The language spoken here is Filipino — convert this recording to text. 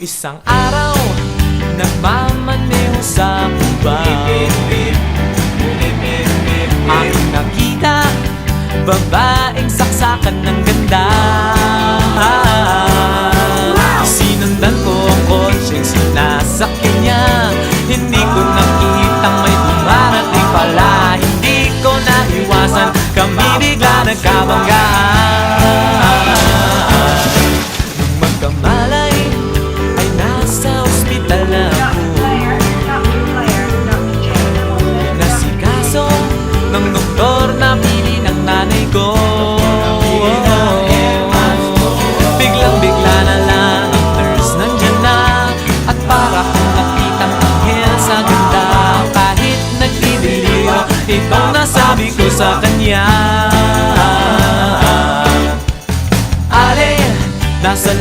Isang araw, nagmamaneho sa Cubao. Aking nakita, babaeng saksakan ng ganda. Sinundan ko ang kotseng sinasakyan niya. Hindi ko nakitang may dumarating pala. Hindi ko naiwasan, kami bigla nagkabanggaan. Nung magkamalay, ay nasa ospital na ako. Nasikaso ng doktor na pili ng nanay ko. Biglang-bigla na lang ang nurse nandyan na. At para kong nakitang anghel sa ganda. Kahit nagdidiliyo, itong nasabi ko sa kanya. Ale, nasa